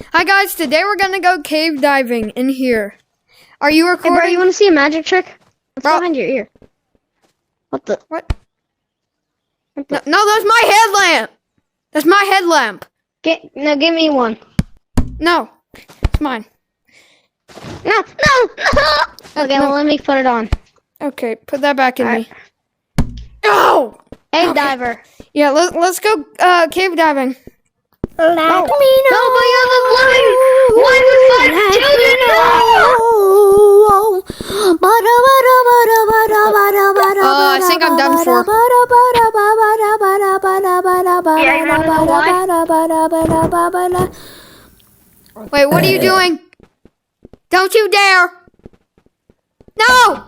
Hi guys, today we're gonna go cave diving in here. Are you Hey, recording? bro, you want to see a magic trick? What's Bro. behind your ear? What the? What? No, that's my headlamp! That's my headlamp! No, give me one. No, it's mine. No. Okay, no. well, let me put it on. Okay, put that back in All right. me. Oh! Hey, diver. Yeah, let's go cave diving. Let me know. No, but you're the living 1 5 children. I think I'm done for. Yeah, you wanna know why? Wait, what are you doing? Don't you dare! No!